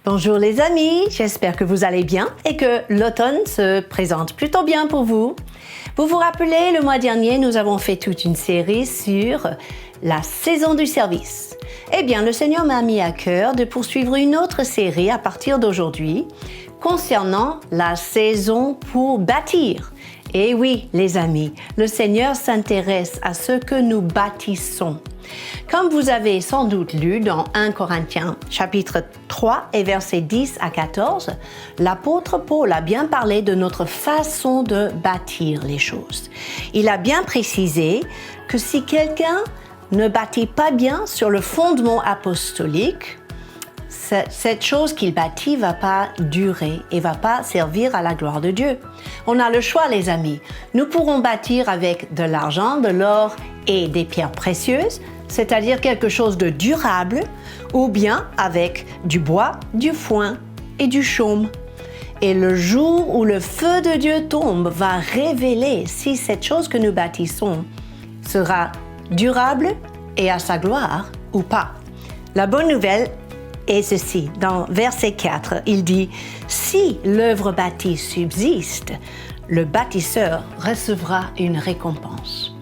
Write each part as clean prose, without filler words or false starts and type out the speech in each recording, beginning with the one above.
Bonjour les amis, j'espère que vous allez bien et que l'automne se présente plutôt bien pour vous. Vous vous rappelez, le mois dernier, nous avons fait toute une série sur la saison du service. Eh bien, le Seigneur m'a mis à cœur de poursuivre une autre série à partir d'aujourd'hui concernant la saison pour bâtir. Et oui, les amis, le Seigneur s'intéresse à ce que nous bâtissons. Comme vous avez sans doute lu dans 1 Corinthiens chapitre 3 et versets 10 à 14, l'apôtre Paul a bien parlé de notre façon de bâtir les choses. Il a bien précisé que si quelqu'un ne bâtit pas bien sur le fondement apostolique, cette chose qu'il bâtit va pas durer et va pas servir à la gloire de Dieu. On a le choix, les amis. Nous pourrons bâtir avec de l'argent, de l'or et des pierres précieuses, c'est-à-dire quelque chose de durable, ou bien avec du bois, du foin et du chaume. Et le jour où le feu de Dieu tombe va révéler si cette chose que nous bâtissons sera durable et à sa gloire ou pas. La bonne nouvelle est ceci, dans verset 4, il dit « Si l'œuvre bâtie subsiste, le bâtisseur recevra une récompense. »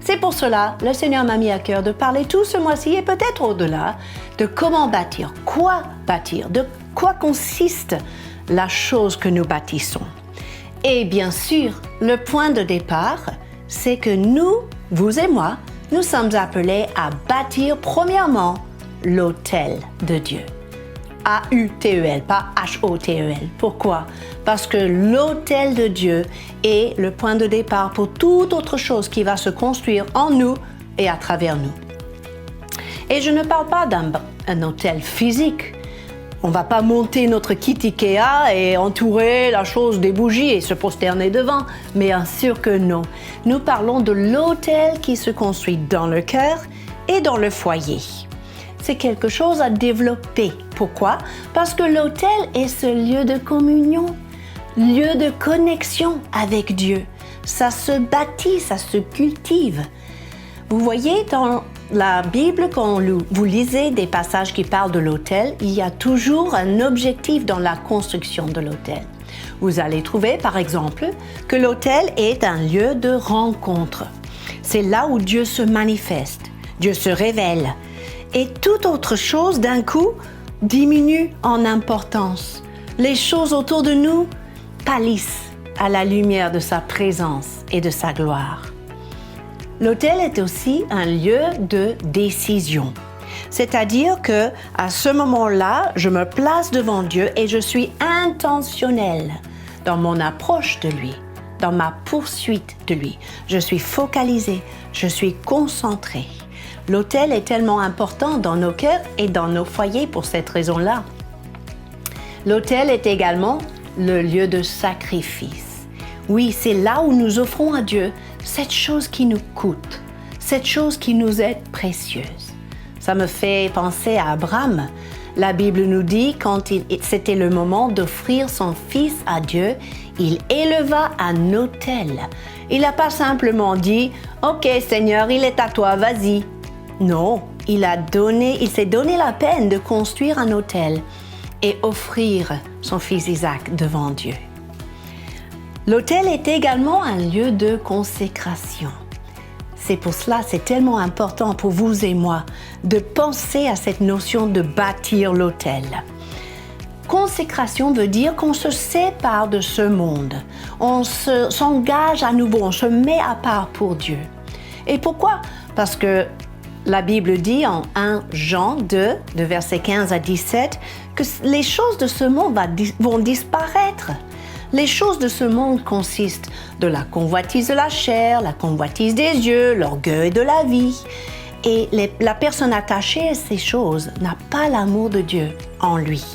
C'est pour cela, le Seigneur m'a mis à cœur de parler tout ce mois-ci et peut-être au-delà de comment bâtir, de quoi consiste la chose que nous bâtissons. Et bien sûr, le point de départ, c'est que nous, vous et moi, nous sommes appelés à bâtir premièrement l'autel de Dieu. A-U-T-E-L, pas H-O-T-E-L. Pourquoi? Parce que l'autel de Dieu est le point de départ pour toute autre chose qui va se construire en nous et à travers nous. Et je ne parle pas d'un autel physique. On ne va pas monter notre kit Ikea et entourer la chose des bougies et se prosterner devant, mais bien sûr que non. Nous parlons de l'autel qui se construit dans le cœur et dans le foyer. C'est quelque chose à développer. Pourquoi? Parce que l'autel est ce lieu de communion, lieu de connexion avec Dieu. Ça se bâtit, ça se cultive. Vous voyez, dans la Bible, quand vous lisez des passages qui parlent de l'autel, il y a toujours un objectif dans la construction de l'autel. Vous allez trouver, par exemple, que l'autel est un lieu de rencontre. C'est là où Dieu se manifeste, Dieu se révèle. Et toute autre chose, d'un coup, diminue en importance. Les choses autour de nous pâlissent à la lumière de sa présence et de sa gloire. L'autel est aussi un lieu de décision. C'est-à-dire que, à ce moment-là, je me place devant Dieu et je suis intentionnelle dans mon approche de lui, dans ma poursuite de lui. Je suis focalisée, je suis concentrée. L'autel est tellement important dans nos cœurs et dans nos foyers pour cette raison-là. L'autel est également le lieu de sacrifice. Oui, c'est là où nous offrons à Dieu cette chose qui nous coûte, cette chose qui nous est précieuse. Ça me fait penser à Abraham. La Bible nous dit quand c'était le moment d'offrir son fils à Dieu, il éleva un autel. Il n'a pas simplement dit « Ok Seigneur, il est à toi, vas-y ». Non, il s'est donné la peine de construire un autel et offrir son fils Isaac devant Dieu. L'autel est également un lieu de consécration. C'est pour cela, c'est tellement important pour vous et moi de penser à cette notion de bâtir l'autel. Consécration veut dire qu'on se sépare de ce monde, on s'engage à nouveau, on se met à part pour Dieu. Et pourquoi? Parce que la Bible dit en 1 Jean 2, de versets 15 à 17, que les choses de ce monde vont disparaître. Les choses de ce monde consistent de la convoitise de la chair, la convoitise des yeux, l'orgueil de la vie. Et la personne attachée à ces choses n'a pas l'amour de Dieu en lui.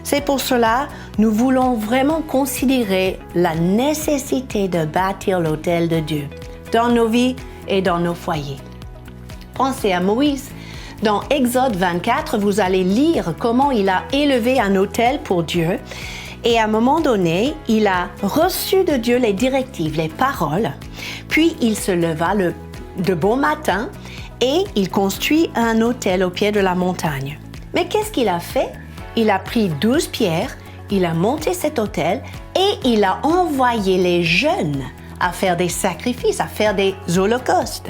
C'est pour cela que nous voulons vraiment considérer la nécessité de bâtir l'autel de Dieu dans nos vies et dans nos foyers. Pensez à Moïse. Dans Exode 24, vous allez lire comment il a élevé un autel pour Dieu. Et à un moment donné, il a reçu de Dieu les directives, les paroles. Puis il se leva de bon matin et il construit un autel au pied de la montagne. Mais qu'est-ce qu'il a fait? il a pris 12 pierres, il a monté cet autel et il a envoyé les jeunes à faire des sacrifices, à faire des holocaustes.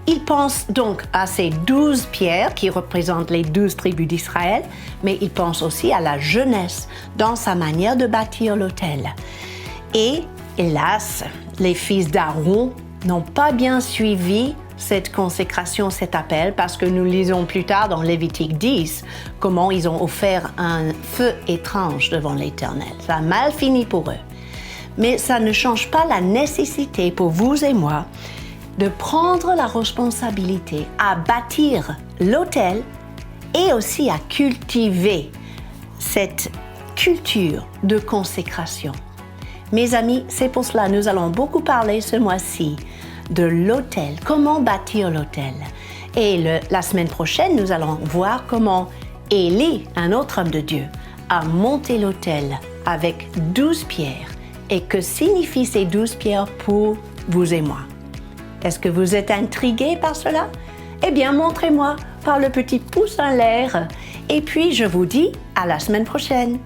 Il pense donc à ces 12 pierres qui représentent les 12 tribus d'Israël, mais il pense aussi à la jeunesse dans sa manière de bâtir l'autel. Et hélas, les fils d'Aaron n'ont pas bien suivi cette consécration, cet appel, parce que nous lisons plus tard dans Lévitique 10 comment ils ont offert un feu étrange devant l'Éternel. Ça a mal fini pour eux. Mais ça ne change pas la nécessité pour vous et moi de prendre la responsabilité à bâtir l'autel et aussi à cultiver cette culture de consécration. Mes amis, c'est pour cela que nous allons beaucoup parler ce mois-ci de l'autel, comment bâtir l'autel. Et la semaine prochaine, nous allons voir comment Élie, un autre homme de Dieu, a monté l'autel avec 12 pierres et que signifient ces 12 pierres pour vous et moi. Est-ce que vous êtes intrigués par cela? Eh bien, montrez-moi par le petit pouce en l'air. Et puis, je vous dis à la semaine prochaine.